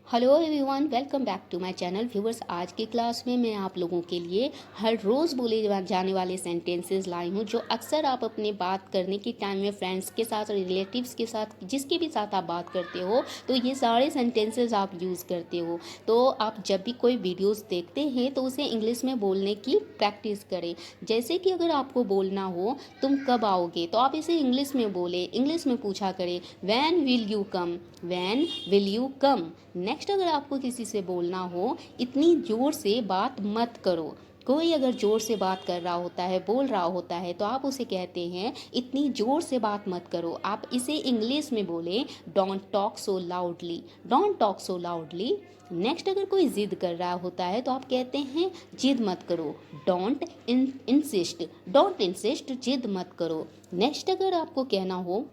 Hello everyone, welcome back to my channel viewers. आज की class में मैं आप लोगों के लिए हर रोज़ बोले जाने वाले सेंटेंसेस लाई हूँ जो अक्सर आप अपने बात करने की टाइम में फ्रेंड्स के साथ, रिलेटिव्स के साथ, जिसके भी साथ आप बात करते हो तो ये सारे सेंटेंसेस आप यूज़ करते हो। तो आप जब भी कोई वीडियोस देखते हैं तो उसे इंग्लिश में बोलने की प्रैक्टिस करें। जैसे कि अगर आपको बोलना हो तुम कब आओगे तो आप इसे इंग्लिश में बोले, इंग्लिश में पूछा करें when will you come, when will you come. Next, अगर आपको किसी से बोलना हो इतनी ज़ोर से बात मत करो। कोई अगर ज़ोर से बात कर रहा होता है, बोल रहा होता है तो आप उसे कहते हैं इतनी ज़ोर से बात मत करो। आप इसे इंग्लिश में बोले don't talk so loudly, don't talk so loudly. Next, अगर कोई ज़िद कर रहा होता है तो आप कहते हैं जिद मत करो, डोंट इंसिस्ट, डोंट इंसिस्ट, जिद मत करो। नेक्स्ट, अगर आपको कहना हो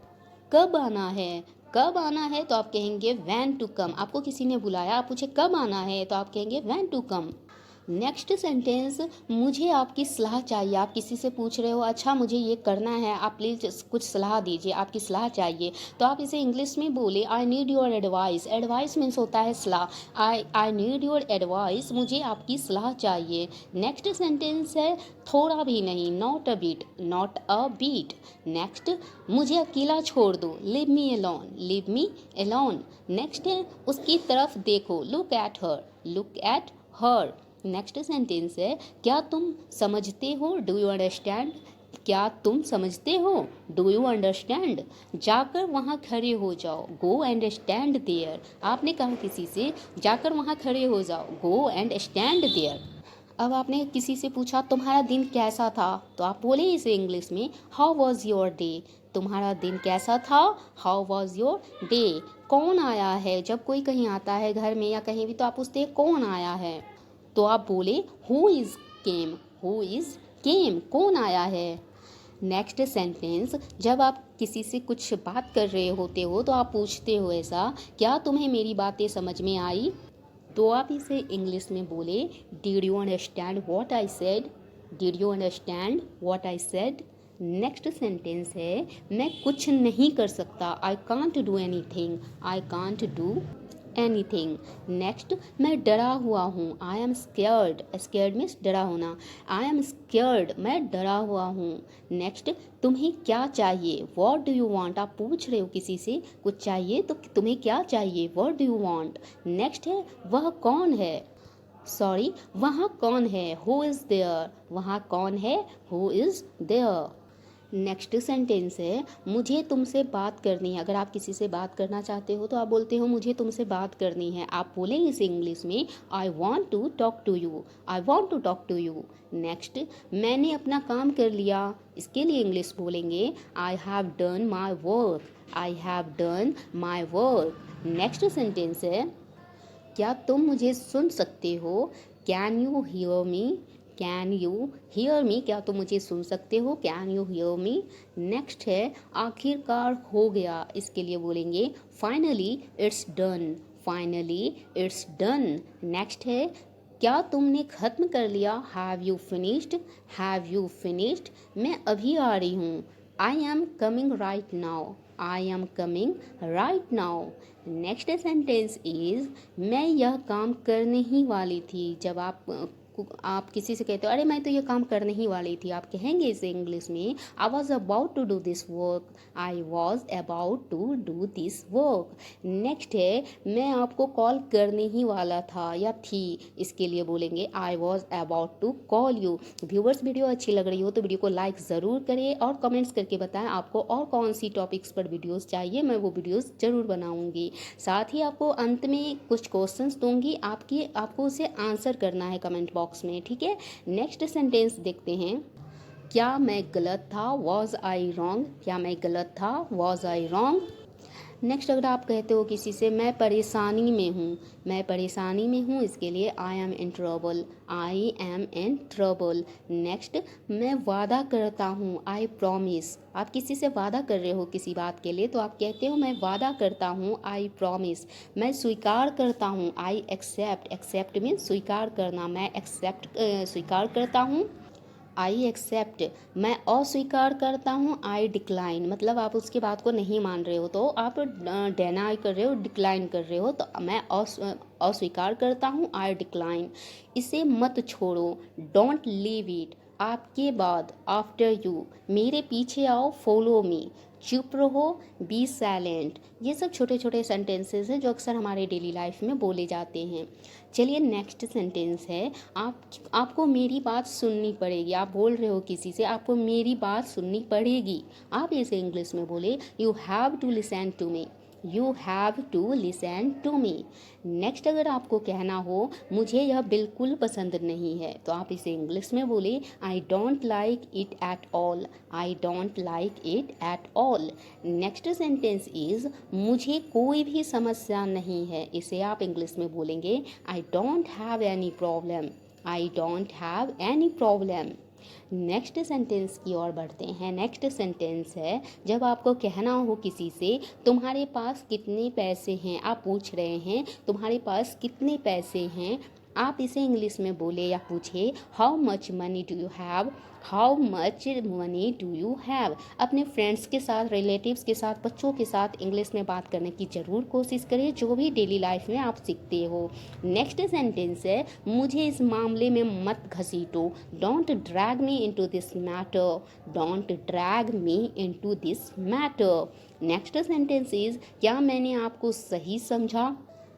कब आना है, कब आना है तो आप कहेंगे व्हेन टू कम। आपको किसी ने बुलाया, आप पूछे कब आना है तो आप कहेंगे when to come. Next sentence, मुझे आपकी सलाह चाहिए। आप किसी से पूछ रहे हो अच्छा मुझे ये करना है, आप प्लीज़ कुछ सलाह दीजिए, आपकी सलाह चाहिए। तो आप इसे इंग्लिश में बोले I need your advice. Advice means होता है सलाह। आई नीड योर एडवाइस, मुझे आपकी सलाह चाहिए। नेक्स्ट सेंटेंस है थोड़ा भी नहीं, not a bit, not a bit. Next, मुझे अकेला छोड़ दो, leave me alone, leave me alone. Next है उसकी तरफ देखो, look at her, look at her. Next sentence है क्या तुम समझते हो, डू यू अंडरस्टैंड, क्या तुम समझते हो, डू यू अंडरस्टैंड। जाकर वहाँ खड़े हो जाओ, गो एंड स्टैंड देयर। आपने कहा किसी से जाकर वहाँ खड़े हो जाओ, गो एंड स्टैंड देयर। अब आपने किसी से पूछा तुम्हारा दिन कैसा था तो आप बोले इसे इंग्लिश में हाउ वॉज योर डे। तुम्हारा दिन कैसा था, हाउ वॉज योर डे। कौन आया है, जब कोई कहीं आता है घर में या कहीं भी तो आप पूछते हैं कौन आया है तो आप बोले who is came, who is came, कौन आया है। नेक्स्ट सेंटेंस, जब आप किसी से कुछ बात कर रहे होते हो तो आप पूछते हो ऐसा क्या तुम्हें मेरी बातें समझ में आई तो आप इसे इंग्लिश में बोले did you understand what I said, did you understand what I said. Next sentence है मैं कुछ नहीं कर सकता, I can't do anything, I can't do anything. Next, मैं डरा हुआ हूँ, I am scared, scared means डरा होना, आई एम स्केयर्ड, मैं डरा हुआ हूँ। नेक्स्ट, तुम्हें क्या चाहिए, व्हाट डू यू वांट। आप पूछ रहे हो किसी से कुछ चाहिए तो तुम्हें क्या चाहिए, what do you want. Next है वह कौन है, सॉरी वहाँ कौन है, हु इज़ देयर, वहाँ कौन है, who is there. Next sentence है मुझे तुमसे बात करनी है। अगर आप किसी से बात करना चाहते हो तो आप बोलते हो मुझे तुमसे बात करनी है। आप बोलेंगे इसे इंग्लिश में I want to talk to you, I want to talk to you. Next, मैंने अपना काम कर लिया, इसके लिए इंग्लिश बोलेंगे I have done my work, I have done my work. Next sentence है क्या तुम मुझे सुन सकते हो, can you hear me, can you hear me, क्या तुम मुझे सुन सकते हो, can you hear me. Next है आखिरकार हो गया, इसके लिए बोलेंगे finally it's done, finally it's done. Next है क्या तुमने ख़त्म कर लिया, have you finished, have you finished, मैं अभी आ रही हूँ, I am coming right now, I am coming right now. Next sentence is मैं यह काम करने ही वाली थी। जब आप किसी से कहते हो अरे मैं तो ये काम करने ही वाली थी, आप कहेंगे इसे इंग्लिश में I was about to do this work, I was about to do this work. Next है मैं आपको कॉल करने ही वाला था या थी, इसके लिए बोलेंगे I was about to call you. Viewers, video अच्छी लग रही हो तो वीडियो को लाइक ज़रूर करें और कमेंट्स करके बताएं आपको और कौन सी टॉपिक्स पर वीडियोस चाहिए, मैं वो वीडियोस ज़रूर बनाऊंगी। साथ ही आपको अंत में कुछ क्वेश्चंस दूंगी, आपको उसे आंसर करना है कमेंट बॉक्स में, ठीक है। नेक्स्ट सेंटेंस देखते हैं क्या मैं गलत था, वॉज आई रॉन्ग, क्या मैं गलत था, वॉज आई रॉन्ग। नेक्स्ट, अगर आप कहते हो किसी से मैं परेशानी में हूँ, मैं परेशानी में हूँ, इसके लिए I am in trouble, I am in trouble. Next, मैं वादा करता हूँ, आई प्रॉमिस। आप किसी से वादा कर रहे हो किसी बात के लिए तो आप कहते हो मैं वादा करता हूँ, आई प्रॉमिस। मैं स्वीकार करता हूँ, आई एक्सेप्ट, एक्सेप्ट मीन्स स्वीकार करना, मैं एक्सेप्ट स्वीकार करता हूँ। आई एक्सेप्ट, मैं अस्वीकार करता हूँ। आई डिक्लाइन, मतलब आप उसकी बात को नहीं मान रहे हो तो आप डेनाई कर रहे हो, डिक्लाइन कर रहे हो, तो मैं अस्वीकार करता हूँ, आई डिक्लाइन। इसे मत छोड़ो, डोंट लीव इट, आपके बाद, आफ्टर यू, मेरे पीछे आओ, फॉलो मी, चुप रहो, बी साइलेंट। ये सब छोटे छोटे सेंटेंसेस हैं जो अक्सर हमारे डेली लाइफ में बोले जाते हैं। चलिए नेक्स्ट सेंटेंस है, आपको मेरी बात सुननी पड़ेगी। आप बोल रहे हो किसी से, आपको मेरी बात सुननी पड़ेगी। आप इसे इंग्लिश में बोले, you have to listen to me, you have to listen to me. Next अगर आपको कहना हो मुझे यह बिल्कुल पसंद नहीं है, तो आप इसे इंग्लिश में बोले, I don't like it at all, I don't like it at all. Next sentence is, मुझे कोई भी समस्या नहीं है। इसे आप इंग्लिश में बोलेंगे, I don't have any problem, I don't have any problem. Next sentence की ओर बढ़ते हैं। नेक्स्ट सेंटेंस है, जब आपको कहना हो किसी से तुम्हारे पास कितने पैसे हैं, आप पूछ रहे हैं तुम्हारे पास कितने पैसे हैं, आप इसे इंग्लिश में बोले या पूछे, how much money do you have, how much money do you have. अपने फ्रेंड्स के साथ, रिलेटिव्स के साथ, बच्चों के साथ इंग्लिश में बात करने की ज़रूर कोशिश करें, जो भी डेली लाइफ में आप सीखते हो। नेक्स्ट सेंटेंस है, मुझे इस मामले में मत घसीटो, don't drag me into this matter, don't drag me into this matter. Next sentence is, क्या मैंने आपको सही समझा,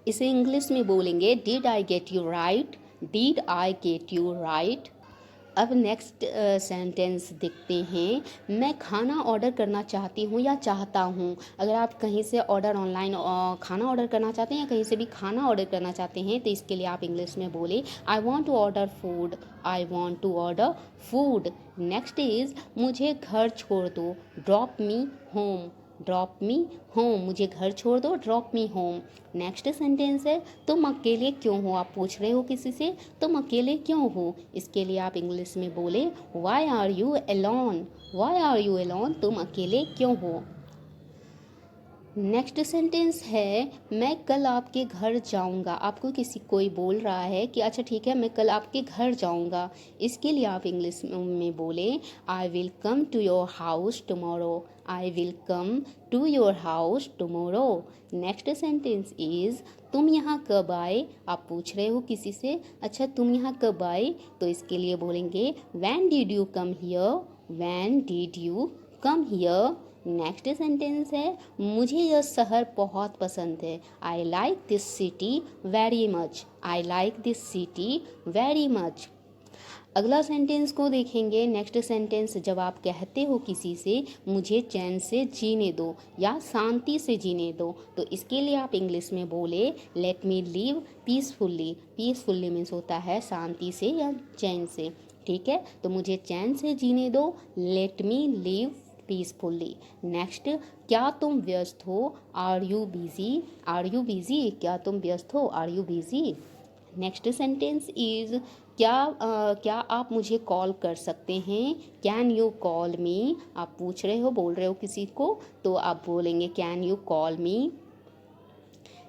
इसे इंग्लिश में बोलेंगे, did I get you right, did I get you right. अब नेक्स्ट सेंटेंस देखते हैं, मैं खाना ऑर्डर करना चाहती हूँ या चाहता हूँ। अगर आप कहीं से ऑर्डर ऑनलाइन खाना ऑर्डर करना चाहते हैं या कहीं से भी खाना ऑर्डर करना चाहते हैं, तो इसके लिए आप इंग्लिश में बोले, I want to order food, I want to order food. Next is, मुझे घर छोड़ दो, drop me home, drop me home, मुझे घर छोड़ दो, drop me home. Next sentence है, तुम अकेले क्यों हो, आप पूछ रहे हो किसी से तुम अकेले क्यों हो, इसके लिए आप इंग्लिश में बोले, why are you alone, why are you alone, तुम अकेले क्यों हो। नेक्स्ट सेंटेंस है, मैं कल आपके घर जाऊंगा। आपको कोई बोल रहा है कि अच्छा ठीक है मैं कल आपके घर जाऊंगा, इसके लिए आप इंग्लिश में बोले, I will come to your house tomorrow, I will come to your house tomorrow. Next sentence is, तुम यहाँ कब आए, आप पूछ रहे हो किसी से अच्छा तुम यहाँ कब आए, तो इसके लिए बोलेंगे, when did you come here, when did you come here. Next sentence है, मुझे यह शहर बहुत पसंद है, I like this city very much, I like this city very much. अगला सेंटेंस को देखेंगे। नेक्स्ट सेंटेंस, जब आप कहते हो किसी से मुझे चैन से जीने दो या शांति से जीने दो, तो इसके लिए आप इंग्लिश में बोले, late me live peacefully. Peacefully means होता है शांति से या चैन से, ठीक है, तो मुझे चैन से जीने दो, let me live peacefully. Next, क्या तुम व्यस्त हो, are you busy, are you busy, क्या तुम व्यस्त हो, are you busy. Next sentence is, क्या आप मुझे कॉल कर सकते हैं, कैन यू कॉल मी, आप पूछ रहे हो बोल रहे हो किसी को, तो आप बोलेंगे can you call me.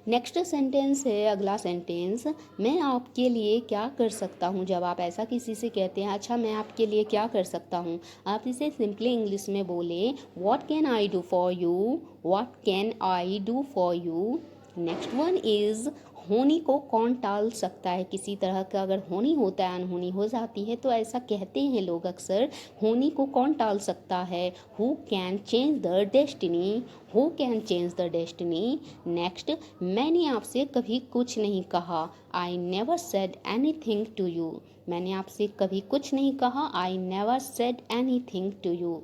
Next sentence है, अगला सेंटेंस, मैं आपके लिए क्या कर सकता हूँ। जब आप ऐसा किसी से कहते हैं अच्छा मैं आपके लिए क्या कर सकता हूँ, आप इसे सिंपली इंग्लिश में बोले, what can I do for you, what can I do for you. Next one is, होनी को कौन टाल सकता है। किसी तरह का अगर होनी होता है, अनहोनी हो जाती है, तो ऐसा कहते हैं लोग अक्सर, होनी को कौन टाल सकता है, who can change the destiny, who can change the destiny. Next, मैंने आपसे कभी कुछ नहीं कहा, I never said anything to you, मैंने आपसे कभी कुछ नहीं कहा, I never said anything to you.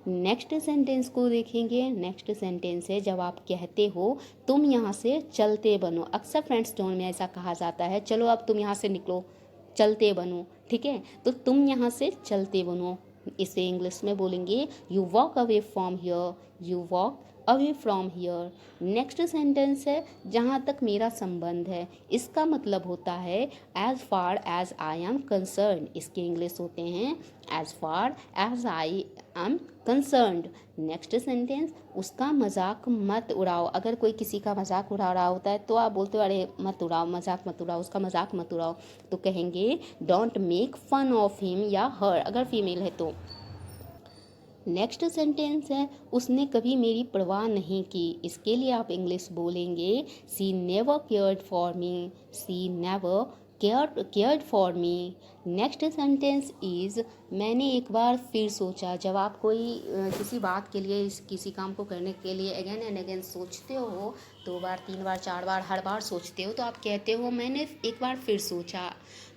Next sentence को देखेंगे। नेक्स्ट सेंटेंस है, जब आप कहते हो तुम यहाँ से चलते बनो। अक्सर फ्रेंड्स टोन में ऐसा कहा जाता है, चलो अब तुम यहाँ से निकलो, चलते बनो, ठीक है, तो तुम यहाँ से चलते बनो, इसे इंग्लिश में बोलेंगे, you walk away from here, you walk away from here. Next sentence है, जहाँ तक मेरा संबंध है, इसका मतलब होता है as far as I am concern, इसके इंग्लिश होते हैं as far as I I am concerned. Next sentence, उसका मजाक मत उड़ाओ। अगर कोई किसी का मजाक उड़ा रहा होता है तो आप बोलते हो अरे मत उड़ाओ, मजाक मत उड़ाओ, उसका मजाक मत उड़ाओ, तो कहेंगे don't make fun of him या हर, अगर फीमेल है तो। नेक्स्ट सेंटेंस है, उसने कभी मेरी परवाह नहीं की। इसके लिए आप इंग्लिश बोलेंगे she never cared for me, she never cared for me. Next sentence is, मैंने एक बार फिर सोचा। जब आप कोई किसी बात के लिए, किसी काम को करने के लिए अगेन एंड अगेन सोचते हो, 2 बार 3 बार 4 बार हर बार सोचते हो, तो आप कहते हो मैंने एक बार फिर सोचा।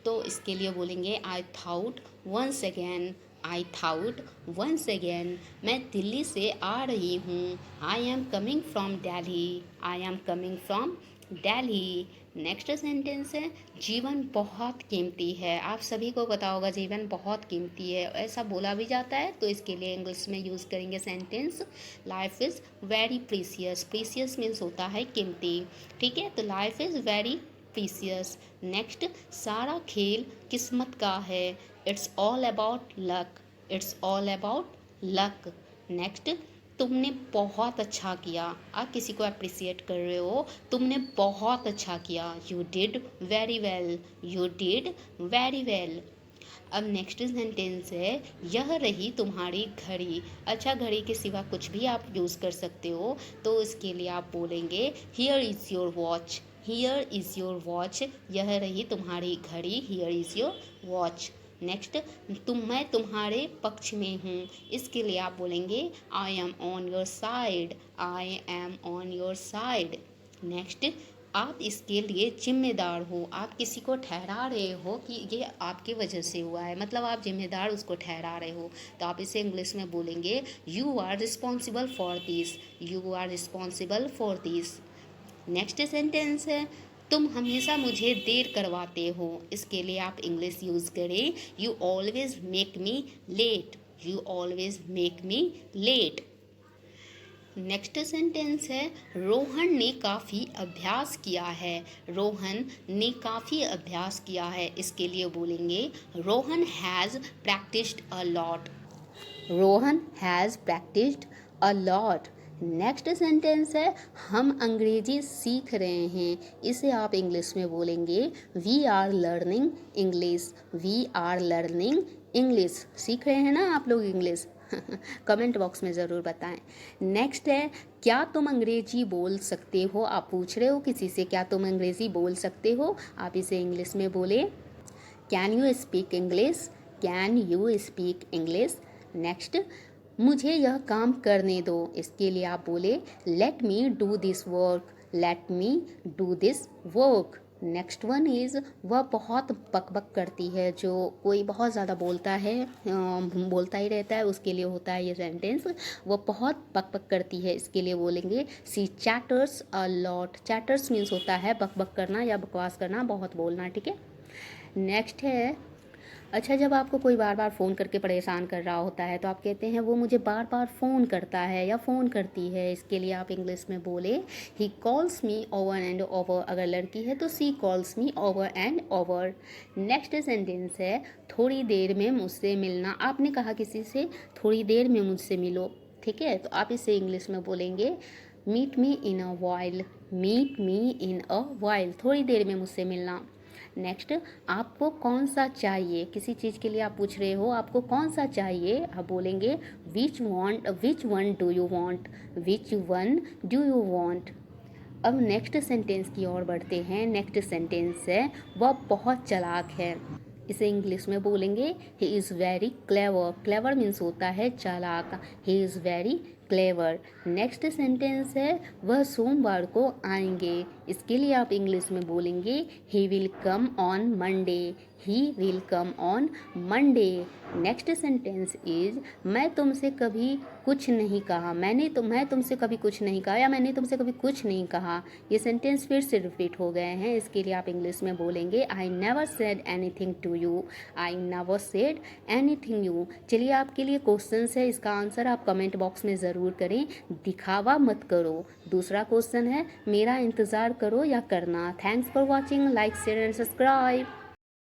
तो इसके लिए बोलेंगे आई थाउट वंस अगेन, आई थाउट वंस अगेन। मैं दिल्ली से आ रही हूँ, I am coming from Delhi, I am coming from Delhi. Next sentence है, जीवन बहुत कीमती है। आप सभी को पता होगा जीवन बहुत कीमती है, ऐसा बोला भी जाता है। तो इसके लिए इंग्लिश में यूज़ करेंगे sentence life is very precious. Precious means होता है कीमती, ठीक है। तो life is very precious. Next, सारा खेल किस्मत का है। It's all about luck, it's all about luck. Next, तुमने बहुत अच्छा किया। आप किसी को अप्रिसिएट कर रहे हो, तुमने बहुत अच्छा किया। You did very well, you did very well. अब नेक्स्ट सेंटेंस है, यह रही तुम्हारी घड़ी। अच्छा, घड़ी के सिवा कुछ भी आप यूज़ कर सकते हो, तो इसके लिए आप बोलेंगे here is your watch, here is your watch. यह रही तुम्हारी घड़ी, here is your watch. Next, मैं तुम्हारे पक्ष में हूँ। इसके लिए आप बोलेंगे I am on your side, I am on your side. Next, आप इसके लिए जिम्मेदार हो। आप किसी को ठहरा रहे हो कि ये आपकी वजह से हुआ है, मतलब आप जिम्मेदार उसको ठहरा रहे हो, तो आप इसे इंग्लिश में बोलेंगे you are responsible for this, you are responsible for this. Next sentence है, तुम हमेशा मुझे देर करवाते हो। इसके लिए आप इंग्लिश यूज़ करें you always make me let, you always make me let. Next sentence है, रोहन ने काफ़ी अभ्यास किया है, रोहन ने काफ़ी अभ्यास किया है। इसके लिए बोलेंगे Rohan has practised a lot, Rohan has practised a lot. Next sentence है, हम अंग्रेजी सीख रहे हैं। इसे आप इंग्लिश में बोलेंगे we are learning English, we are learning English. सीख रहे हैं ना आप लोग इंग्लिश? कमेंट बॉक्स में ज़रूर बताएं। नेक्स्ट है, क्या तुम अंग्रेजी बोल सकते हो। आप पूछ रहे हो किसी से क्या तुम अंग्रेज़ी बोल सकते हो, आप इसे इंग्लिश में बोले can you speak English, can you speak English. Next, मुझे यह काम करने दो। इसके लिए आप बोले let me do this work, let me do this work. Next one is, वह बहुत बकबक करती है। जो कोई बहुत ज़्यादा बोलता है, बोलता ही रहता है, उसके लिए होता है ये सेंटेंस, वह बहुत बकबक करती है। इसके लिए बोलेंगे she chatters a lot. Chatters means होता है बकबक करना या बकवास करना, बहुत बोलना, ठीक है। नेक्स्ट है, अच्छा, जब आपको कोई बार बार फ़ोन करके परेशान कर रहा होता है तो आप कहते हैं वो मुझे बार बार फ़ोन करता है या फ़ोन करती है। इसके लिए आप इंग्लिश में बोले he calls me over and over. अगर लड़की है तो she calls me over and over. Next sentence है, थोड़ी देर में मुझसे मिलना। आपने कहा किसी से थोड़ी देर में मुझसे मिलो, ठीक है, तो आप इसे इंग्लिश में बोलेंगे meet me in a while, meet me in a while, थोड़ी देर में मुझसे मिलना। नेक्स्ट, आपको कौन सा चाहिए। किसी चीज़ के लिए आप पूछ रहे हो आपको कौन सा चाहिए, आप बोलेंगे which one do you want, which one do you want. अब नेक्स्ट सेंटेंस की ओर बढ़ते हैं। नेक्स्ट सेंटेंस है, वह बहुत चालाक है। इसे इंग्लिश में बोलेंगे he is very clever. Clever means होता है चालाक, he is very clever. Next sentence है, वह सोमवार को आएंगे। इसके लिए आप इंग्लिश में बोलेंगे he will come on Monday, he will come on Monday. Next sentence is, मैं तुमसे कभी कुछ नहीं कहा। मैं तुमसे कभी कुछ नहीं कहा या मैंने तुमसे कभी कुछ नहीं कहा। ये सेंटेंस फिर से रिपीट हो गए हैं। इसके लिए आप इंग्लिश में बोलेंगे I never said anything to you, I never said anything you. चलिए, आपके लिए क्वेश्चंस है, इसका आंसर आप कमेंट बॉक्स में ज़रूर करें। दिखावा मत करो। दूसरा क्वेश्चन है, मेरा इंतज़ार करो या करना। Thanks for watching, like share and subscribe.